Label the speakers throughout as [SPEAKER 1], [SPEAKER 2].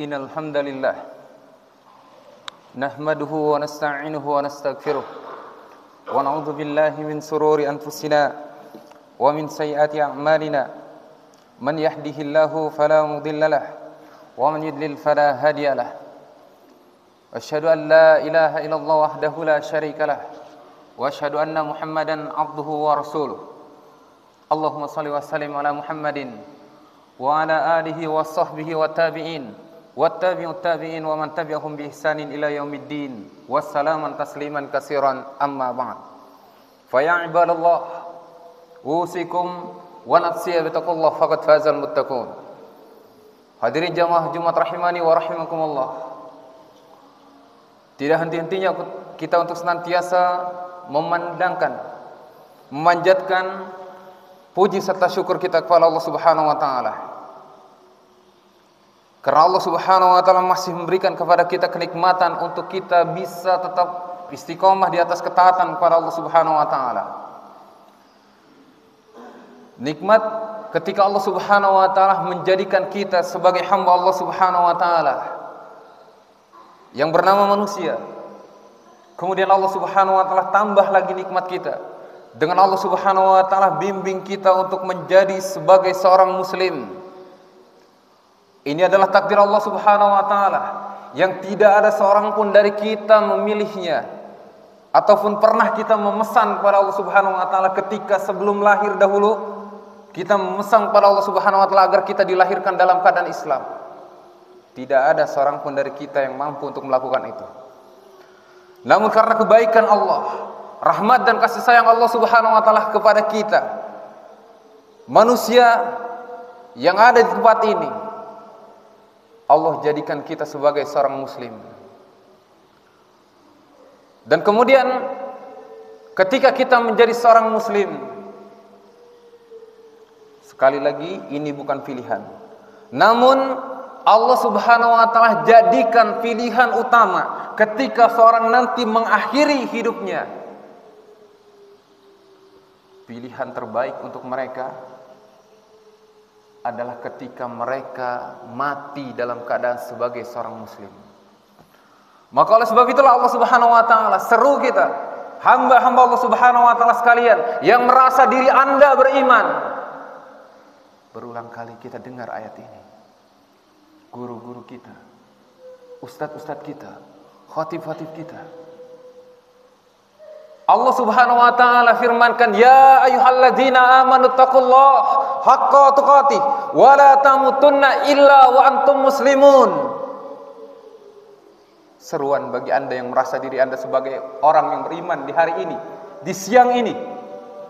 [SPEAKER 1] Innal hamdalillah nahmaduhu wa nasta'inuhu wa nastaghfiruh wa na'udzu billahi min sururi anfusina wa min sayyiati a'malina man yahdihillahu fala mudilla lahu wa man yudlil fala hadiya lahu asyhadu an la ilaha illallah wahdahu la syarika lahu wa asyhadu anna muhammadan abduhu wa rasuluh. Allahumma shalli wa sallim ala Muhammadin wa ala alihi wa sahbihi wa tabi'in wattabi'ut tabi'in wa man tabi'ahum bi ihsanin ila yaumiddin wassalaman tasliman katsiran amma ba'd. Fa ya ibadallah usikum wa nafsi bi taqwallah faqad fazal muttaqun. Hadirin jamaah Jumat rahimani wa rahimakumullah. Tidak henti-hentinya kita untuk senantiasa memandangkan, memanjatkan puji serta syukur kita kepada Allah Subhanahu wa taala. Karena Allah Subhanahu wa taala masih memberikan kepada kita kenikmatan untuk kita bisa tetap istiqomah di atas ketaatan kepada Allah Subhanahu wa taala. Nikmat ketika Allah Subhanahu wa taala menjadikan kita sebagai hamba Allah Subhanahu wa taala yang bernama manusia. Kemudian Allah Subhanahu wa taala tambah lagi nikmat kita dengan Allah Subhanahu wa taala bimbing kita untuk menjadi sebagai seorang muslim. Ini adalah takdir Allah Subhanahu wa taala yang tidak ada seorang pun dari kita memilihnya ataupun pernah kita memesan kepada Allah Subhanahu wa taala ketika sebelum lahir dahulu kita memesan kepada Allah Subhanahu wa taala agar kita dilahirkan dalam keadaan Islam. Tidak ada seorang pun dari kita yang mampu untuk melakukan itu. Namun karena kebaikan Allah, rahmat dan kasih sayang Allah Subhanahu wa taala kepada kita, manusia yang ada di tempat ini, Allah jadikan kita sebagai seorang muslim. Dan kemudian ketika kita menjadi seorang muslim, sekali lagi ini bukan pilihan, namun Allah Subhanahu wa taala jadikan pilihan utama ketika seorang nanti mengakhiri hidupnya. Pilihan terbaik untuk mereka adalah ketika mereka mati dalam keadaan sebagai seorang muslim. Maka oleh sebab itulah Allah Subhanahu wa taala seru kita, hamba-hamba Allah Subhanahu wa taala sekalian yang merasa diri Anda beriman. Berulang kali kita dengar ayat ini. Guru-guru kita, ustadz-ustadz kita, khatib-khatib kita. Allah Subhanahu wa taala firmankan, ya ayyuhalladzina amanu taqullaha haqqa tuqatih wa la tamutunna illa wa antum muslimun. Seruan bagi Anda yang merasa diri Anda sebagai orang yang beriman di hari ini, di siang ini.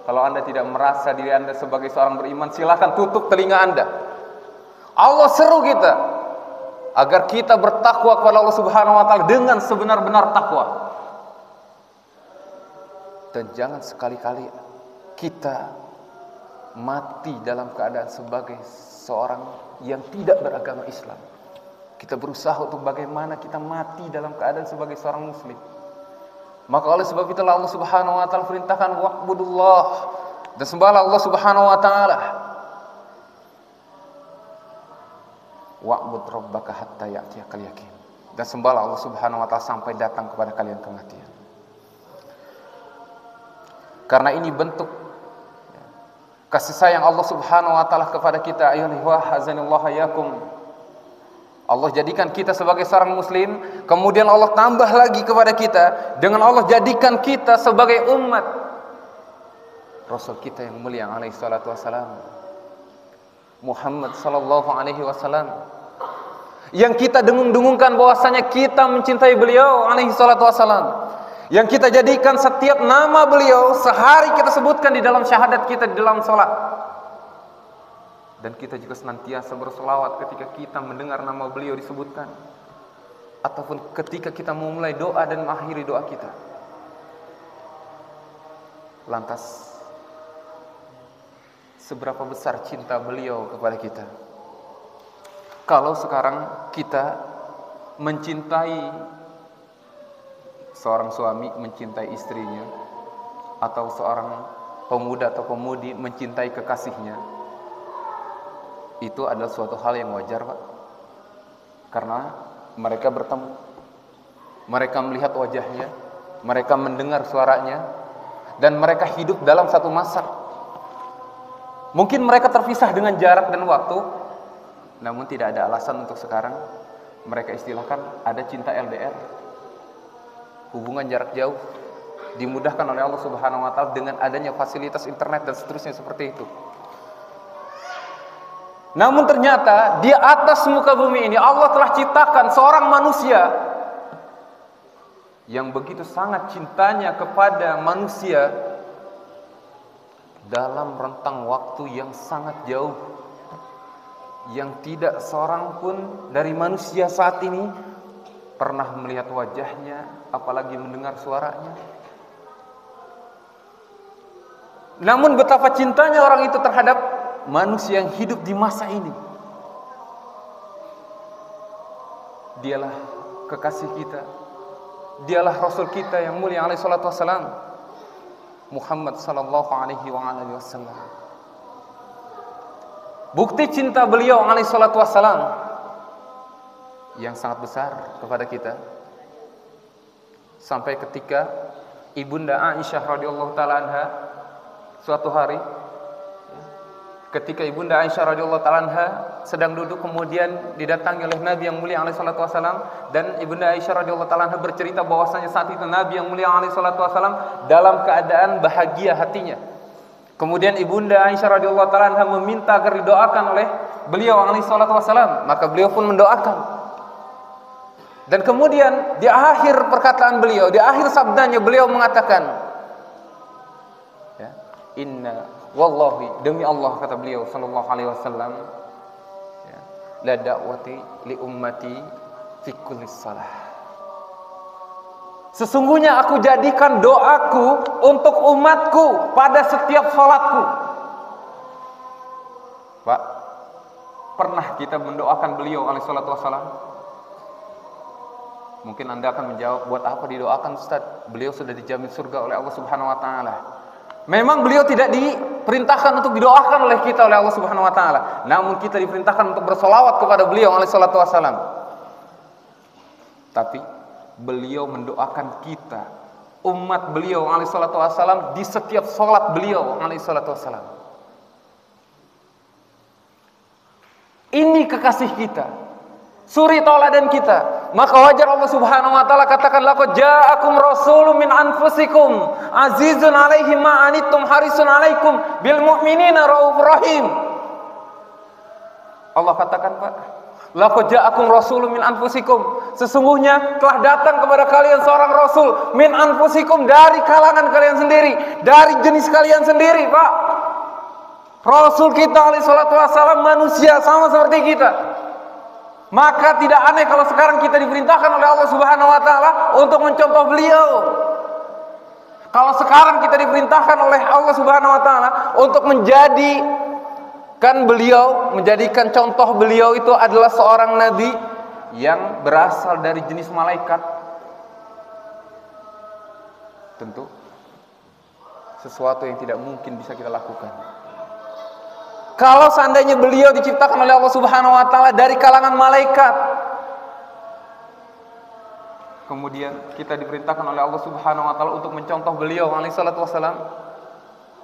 [SPEAKER 1] Kalau Anda tidak merasa diri Anda sebagai seorang beriman, silakan tutup telinga Anda. Allah seru kita agar kita bertakwa kepada Allah Subhanahu wa taala dengan sebenar-benar takwa. Dan jangan sekali-kali kita mati dalam keadaan sebagai seorang yang tidak beragama Islam. Kita berusaha untuk bagaimana kita mati dalam keadaan sebagai seorang muslim. Maka oleh sebab itulah Allah Subhanahu wa taala perintahkan wa'budullah, dan sembahlah Allah Subhanahu wa taala. Wa'bud rabbaka hatta ya'tiyakal yaqin. Dan sembahlah Allah Subhanahu wa taala sampai datang kepada kalian kematian. Karena ini bentuk kasih sayang Allah Subhanahu wa taala kepada kita. Ayyuhal hazanillahu yakum. Allah jadikan kita sebagai seorang muslim, kemudian Allah tambah lagi kepada kita dengan Allah jadikan kita sebagai umat Rasul kita yang mulia alaihi salatu wassalam, Muhammad sallallahu alaihi wasallam, yang kita dengung-dengungkan bahwasanya kita mencintai beliau alaihi salatu wassalam, yang kita jadikan setiap nama beliau sehari kita sebutkan di dalam syahadat kita, di dalam salat. Dan kita juga senantiasa berselawat ketika kita mendengar nama beliau disebutkan, ataupun ketika kita memulai doa dan mengakhiri doa kita. Lantas seberapa besar cinta beliau kepada kita? Kalau sekarang kita mencintai seorang suami mencintai istrinya, atau seorang pemuda atau pemudi mencintai kekasihnya, itu adalah suatu hal yang wajar, Pak. Karena mereka bertemu, mereka melihat wajahnya, mereka mendengar suaranya, dan mereka hidup dalam satu masa. Mungkin mereka terpisah dengan jarak dan waktu, namun tidak ada alasan untuk sekarang mereka istilahkan ada cinta LDR, hubungan jarak jauh, dimudahkan oleh Allah Subhanahu wa taala dengan adanya fasilitas internet dan seterusnya seperti itu. Namun ternyata di atas muka bumi ini Allah telah ciptakan seorang manusia yang begitu sangat cintanya kepada manusia dalam rentang waktu yang sangat jauh, yang tidak seorang pun dari manusia saat ini pernah melihat wajahnya, apalagi mendengar suaranya. Namun betapa cintanya orang itu terhadap manusia yang hidup di masa ini. Dialah kekasih kita, dialah Rasul kita yang mulia alaihi salatu wassalam, Muhammad sallallahu alaihi wasallam. Bukti cinta beliau alaihi salatu wassalam yang sangat besar kepada kita, sampai ketika Ibunda Aisyah radhiyallahu taala anha suatu hari, ketika Ibunda Aisyah radhiyallahu taala anha sedang duduk, kemudian didatangi oleh Nabi yang mulia alaihi salatu wasallam, dan Ibunda Aisyah radhiyallahu taala anha bercerita bahwasanya saat itu Nabi yang mulia alaihi salatu wasallam dalam keadaan bahagia hatinya. Kemudian Ibunda Aisyah radhiyallahu taala anha meminta agar didoakan oleh beliau alaihi salatu wasallam, maka beliau pun mendoakan. Dan kemudian di akhir perkataan beliau, di akhir sabdanya beliau mengatakan, ya, inna wallahi, demi Allah kata beliau sallallahu alaihi wasallam, ya, la da'wati li ummati fi kulli salah. Sesungguhnya aku jadikan doaku untuk umatku pada setiap salatku. Pak, pernah kita mendoakan beliau alaihi salatu wasallam? Mungkin Anda akan menjawab, buat apa didoakan Ustaz? Beliau sudah dijamin surga oleh Allah Subhanahu wa taala. Memang beliau tidak diperintahkan untuk didoakan oleh kita oleh Allah Subhanahu wa taala, namun kita diperintahkan untuk bersolawat kepada beliau alaihi salatu wasallam. Tapi beliau mendoakan kita, umat beliau alaihi salatu wasallam, di setiap salat beliau alaihi salatu wasallam. Ini kekasih kita, suri tauladan kita. Maka wajar Allah Subhanahu wa taala katakan, laqad ja'akum rasulun min anfusikum azizun 'alaihi ma anittum harisun 'alaikum bil mu'minina raufur rahim. Allah katakan, Pak, laqad ja'akum rasulun min anfusikum, sesungguhnya telah datang kepada kalian seorang rasul min anfusikum, dari kalangan kalian sendiri, dari jenis kalian sendiri, Pak. Rasul kita alaihi salatu wasallam manusia sama seperti kita. Maka tidak aneh kalau sekarang kita diperintahkan oleh Allah Subhanahu wa taala untuk mencontoh beliau. Kalau sekarang kita diperintahkan oleh Allah Subhanahu wa taala untuk menjadikan beliau, menjadikan contoh beliau itu adalah seorang nabi yang berasal dari jenis malaikat, tentu sesuatu yang tidak mungkin bisa kita lakukan. Kalau seandainya beliau diciptakan oleh Allah Subhanahu wa taala dari kalangan malaikat, kemudian kita diperintahkan oleh Allah Subhanahu wa taala untuk mencontoh beliau alaihi salatu wasallam,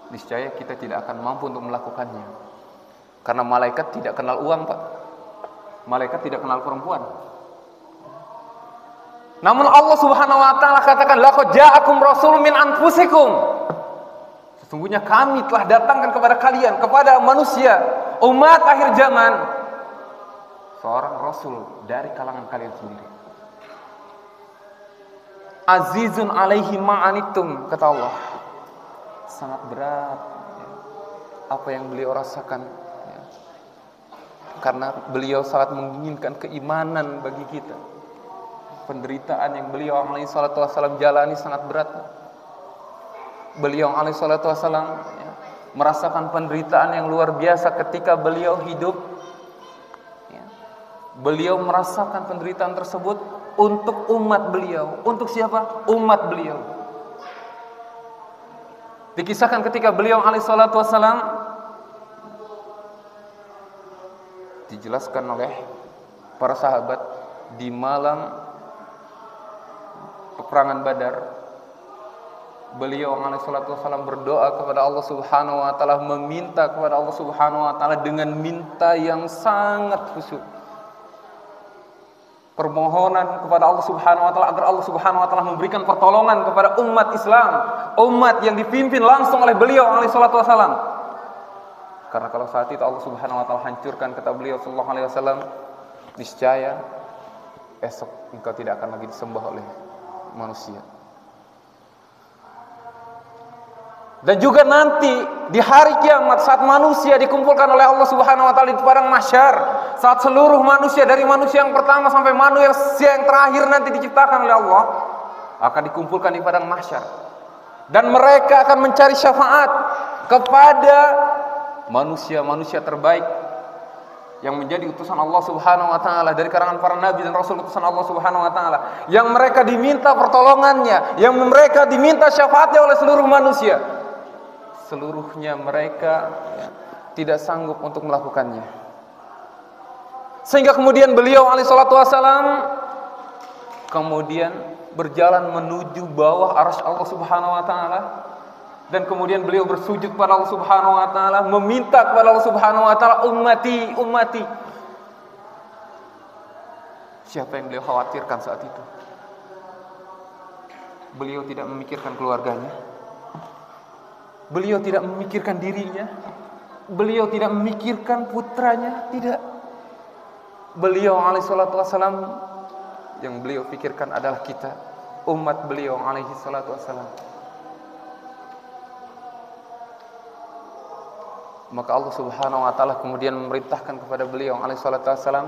[SPEAKER 1] niscaya kita tidak akan mampu untuk melakukannya. Karena malaikat tidak kenal uang, Pak. Malaikat tidak kenal perempuan. Namun Allah Subhanahu wa taala katakan, laqad ja'akum rasulun min anfusikum. Sesungguhnya kami telah datangkan kepada kalian, kepada manusia, umat akhir zaman, seorang rasul dari kalangan kalian sendiri. Azizun 'alaihi ma anittum, kata Allah. Sangat berat apa yang beliau rasakan, ya. Karena beliau sangat menginginkan keimanan bagi kita. Penderitaan yang beliau alaihi salatu wasallam jalani sangat berat. Beliau alaihi salatu wasallam, ya, merasakan penderitaan yang luar biasa ketika beliau hidup, ya. Beliau merasakan penderitaan tersebut untuk umat beliau. Untuk siapa? Umat beliau. Dikisahkan ketika beliau alaihi salatu wasallam, dijelaskan oleh para sahabat, di malam peperangan Badar, beliau alaihi salatu wasallam berdoa kepada Allah Subhanahu wa taala, meminta kepada Allah Subhanahu wa taala dengan minta yang sangat khusyuk. Permohonan kepada Allah Subhanahu wa taala agar Allah Subhanahu wa taala memberikan pertolongan kepada umat Islam, umat yang dipimpin langsung oleh beliau alaihi salatu wasallam. Karena kalau saat itu Allah Subhanahu wa taala hancurkan, kata beliau sallallahu alaihi wasallam, niscaya esok engkau tidak akan lagi disembah oleh manusia. Dan juga nanti di hari kiamat, saat manusia dikumpulkan oleh Allah Subhanahu wa taala di padang mahsyar, saat seluruh manusia dari manusia yang pertama sampai manusia yang terakhir nanti diciptakan oleh Allah akan dikumpulkan di padang mahsyar, dan mereka akan mencari syafaat kepada manusia-manusia terbaik yang menjadi utusan Allah Subhanahu wa taala dari kalangan para nabi dan rasul utusan Allah Subhanahu wa taala, yang mereka diminta pertolongannya, yang mereka diminta syafaatnya oleh seluruh manusia. Seluruhnya mereka tidak sanggup untuk melakukannya. Sehingga kemudian beliau alaihi salatu wasallam kemudian berjalan menuju bawah arsy Allah Subhanahu wa taala, dan kemudian beliau bersujud kepada Allah Subhanahu wa taala, meminta kepada Allah Subhanahu wa taala, ummati, ummati. Siapa yang beliau khawatirkan saat itu? Beliau tidak memikirkan keluarganya. Beliau tidak memikirkan dirinya. Beliau tidak memikirkan putranya, tidak. Beliau alaihi salatu wasallam, yang beliau pikirkan adalah kita, umat beliau alaihi salatu wasallam. Maka Allah Subhanahu wa taala kemudian memerintahkan kepada beliau alaihi salatu wasallam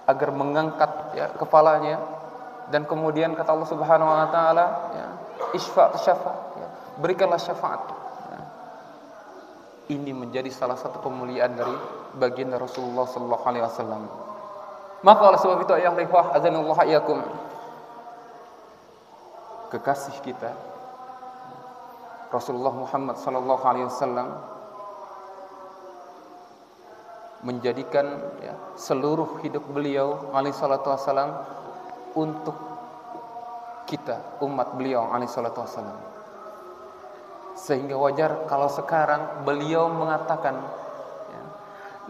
[SPEAKER 1] agar mengangkat kepalanya, dan kemudian kata Allah Subhanahu wa taala, isfa' syafa', berikanlah syafaat. Ini menjadi salah satu kemuliaan dari baginda Rasulullah sallallahu alaihi wasallam. Maka oleh sebab itu ayat ikhwah azanallahu iyyakum, kekasih kita Rasulullah Muhammad sallallahu alaihi wasallam menjadikan seluruh hidup beliau alaihi salatu wasallam untuk kita, umat beliau alaihi salatu wasallam. Sehingga wajar kalau sekarang beliau mengatakan,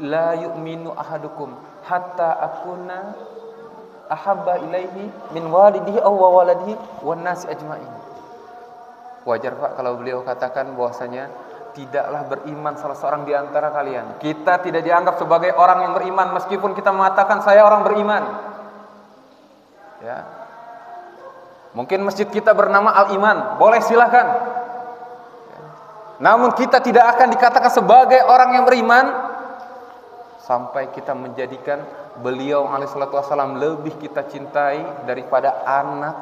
[SPEAKER 1] la yu'minu ahadukum hatta akuna ahabba ilaihi min walidihi aw waladihi wan nasi ajmain. Wajar Pak kalau beliau katakan bahwasanya tidaklah beriman salah seorang di antara kalian. Kita tidak dianggap sebagai orang yang beriman meskipun kita mengatakan saya orang beriman. Ya. Mungkin masjid kita bernama Al-Iman, boleh silakan. Namun kita tidak akan dikatakan sebagai orang yang beriman sampai kita menjadikan beliau alaihi salatu wasallam lebih kita cintai daripada anak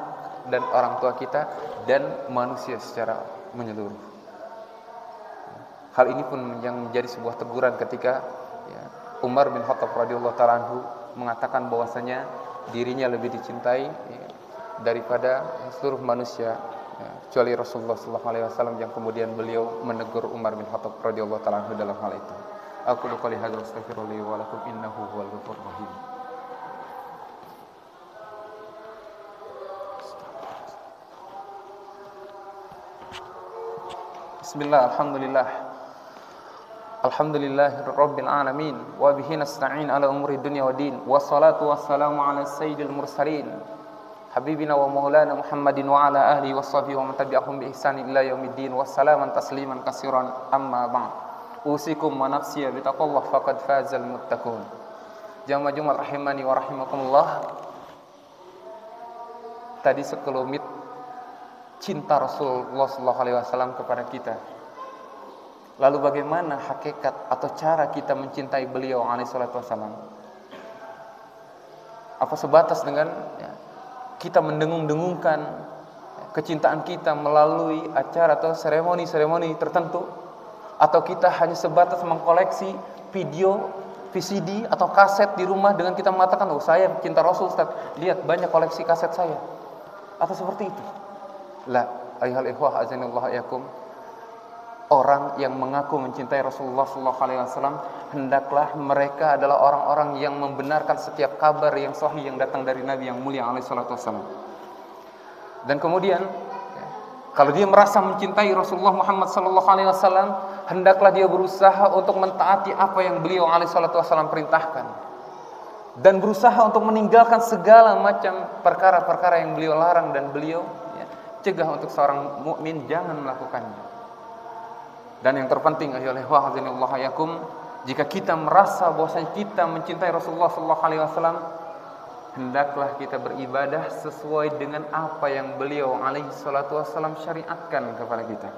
[SPEAKER 1] dan orang tua kita dan manusia secara menyeluruh. Hal ini pun yang menjadi sebuah teguran ketika Umar bin Khattab radhiyallahu ta'ala anhu mengatakan bahwasanya dirinya lebih dicintai daripada seluruh manusia, kecuali Rasulullah sallallahu alaihi wasallam, yang kemudian beliau menegur Umar bin Khattab radhiyallahu ta'ala anhu dalam hal itu. Aku qouli hadza wa astaghfirullahi wa lakum innahu huwal ghafurur rahim. Bismillah, alhamdulillah. Alhamdulillahirabbil alamin wa bihi nasta'in ala umuri dunya waddin. Wassalatu wassalamu ala sayyidil mursalin habibina wa maulana Muhammadin wa ala ahlihi washabihi wa man tabi'ahum bi ihsanin ila yaumiddin. Wassalaman tasliman katsiran, amma ba'd. Usikum wa nafsi bi taqwallah faqad fazal muttaqun. Jamaah Jumat rahimani wa rahimakumullah. Tadi sekelumit cinta Rasulullah sallallahu alaihi wasallam kepada kita. Lalu bagaimana hakikat atau cara kita mencintai beliau alaihi salatu wasallam? Apa sebatas dengan kita mendengung-dengungkan kecintaan kita melalui acara atau seremoni-seremoni tertentu, atau kita hanya sebatas mengkoleksi video, VCD atau kaset di rumah dengan kita mengatakan, oh saya cinta Rasul Ustaz, lihat banyak koleksi kaset saya, atau seperti itu? La, ayyuhal ikhwah azanillahu iyyakum. orang yang mengaku mencintai Rasulullah SAW, hendaklah mereka adalah orang-orang yang membenarkan setiap kabar yang sahih yang datang dari Nabi yang mulia SAW. Dan kemudian, kalau dia merasa mencintai Rasulullah Muhammad SAW, hendaklah dia berusaha untuk mentaati apa yang beliau SAW perintahkan, dan berusaha untuk meninggalkan segala macam perkara-perkara yang beliau larang dan beliau cegah untuk seorang mukmin jangan melakukannya. Dan yang terpenting, jika kita merasa bahwasanya kita mencintai Rasulullah SAW, hendaklah kita beribadah sesuai dengan apa yang beliau SAW syariatkan kepada kita.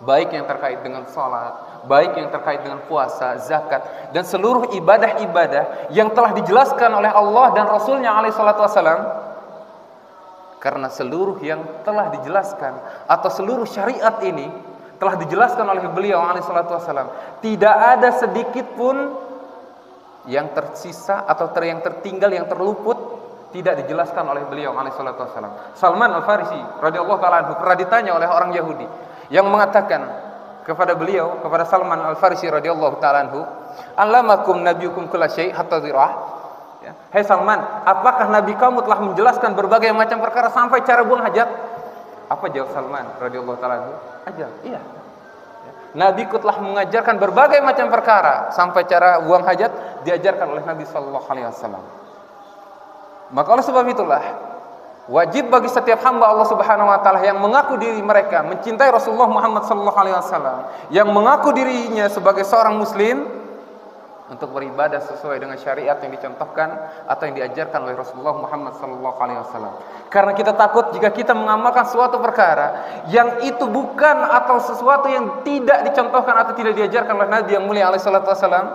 [SPEAKER 1] Baik yang terkait dengan salat, baik yang terkait dengan puasa, zakat, dan seluruh ibadah-ibadah yang telah dijelaskan oleh Allah dan Rasulnya SAW. Karena seluruh yang telah dijelaskan atau seluruh syariat ini telah dijelaskan oleh beliau SAW. Tidak ada sedikit pun yang tersisa atau yang tertinggal, yang terluput, tidak dijelaskan oleh beliau SAW. Salman Al-Farisi radhiyallahu ta'ala anhu pernah ditanya oleh orang Yahudi yang mengatakan kepada beliau, kepada Salman Al-Farisi radhiyallahu ta'ala anhu, "Allamakum nabiyukum kulla syai' hatta dhirah?" Hai Salman, apakah Nabi kamu telah menjelaskan berbagai macam perkara sampai cara buang hajat? Apa jawab Salman radhiyallahu ta'ala anhu? Ajar, iya. Nabiku telah mengajarkan berbagai macam perkara sampai cara buang hajat diajarkan oleh Nabi sallallahu alaihi wasallam. Maka oleh sebab itulah wajib bagi setiap hamba Allah Subhanahu wa taala yang mengaku diri mereka mencintai Rasulullah Muhammad sallallahu alaihi wasallam, yang mengaku dirinya sebagai seorang muslim, untuk beribadah sesuai dengan syariat yang dicontohkan atau yang diajarkan oleh Rasulullah Muhammad SAW. Karena kita takut jika kita mengamalkan suatu perkara yang itu bukan atau sesuatu yang tidak dicontohkan atau tidak diajarkan oleh Nabi yang mulia SAW,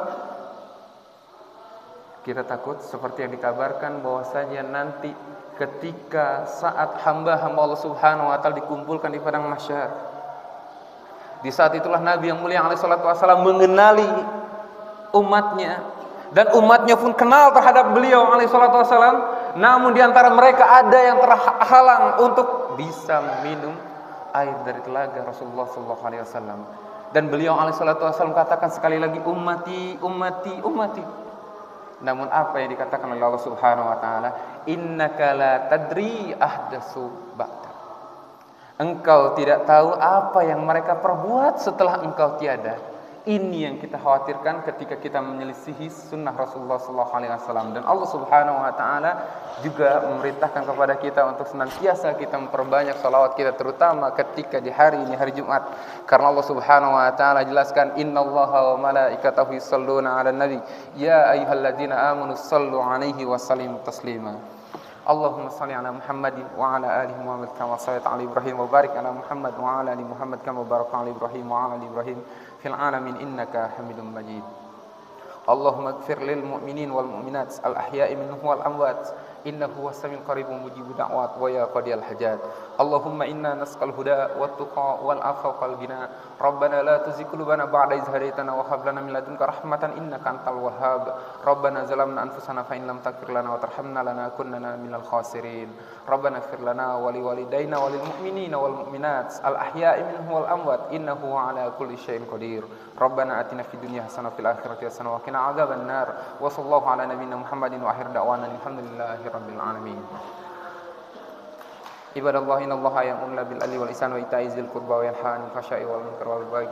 [SPEAKER 1] kita takut seperti yang dikabarkan bahwasanya nanti ketika saat hamba-hamba Allah Subhanahu wa taala dikumpulkan di padang mahsyar, di saat itulah Nabi yang mulia SAW mengenali umatnya, dan umatnya pun kenal terhadap beliau SAW. Namun di antara mereka ada yang terhalang untuk bisa minum air dari telaga Rasulullah SAW. Dan beliau SAW katakan sekali lagi, ummati, ummati, ummati. Namun apa yang dikatakan oleh Allah Subhanahu wa taala, innaka la tadri ahdatsu ba'da. Engkau tidak tahu apa yang mereka perbuat setelah engkau tiada. Ini yang kita khawatirkan ketika kita menyelisihi sunnah Rasulullah SAW. Dan Allah Subhanahu wa taala juga memerintahkan kepada kita untuk senantiasa kita memperbanyak salawat kita, terutama ketika di hari ini, hari Jumat. Karena Allah Subhanahu wa taala jelaskan, innallaha wa malaikatahu yusholluna 'alan nabi ya ayyuhalladzina amanu shallu 'alaihi wa sallimu taslima. Allahumma shalli ala Muhammadin wa ala ali Muhammad kama shallaita ala Ibrahim wa barik ala Muhammad wa ala ali Muhammad kama barakta ala Ibrahim wa ala ali Ibrahim fil alamin innaka Hamidum Majid. Allahumma ighfir lil mu'minin wal mu'minat al ahya'i minhum wal amwat innahu huwas samiul qaribun mujibud da'wat wa ya qadiyal hajat. Allahumma inna nas'al huda wat tuqa wal afa wal ghina. Rabbana la tuzigh qulubana ba'da idh hadaytana wa hab lana min ladunka rahmatan innaka antal wahhab. Rabbana zalamna anfusana fa in lam taghfir lana wa tarhamna lanakunanna minal khasirin. Rabbana ighfir lana wa liwalidayna wa lil mu'minina wal mu'minat al ahya'i minhum wal amwat innahu 'ala kulli syai'in qadir. Rabbana atina fid dunya hasanah fil akhirati hasanah wa qina adzaban nar. Wa sallallahu ala nabiyyina Muhammadin wa akhir da'wana alhamdulillahi rabbil alamin. Ibadallah, innallaha ya'muru bil adli wal ihsani wa ita'i dzil qurba wa yanha 'anil fahsya'i wal munkari wal baghi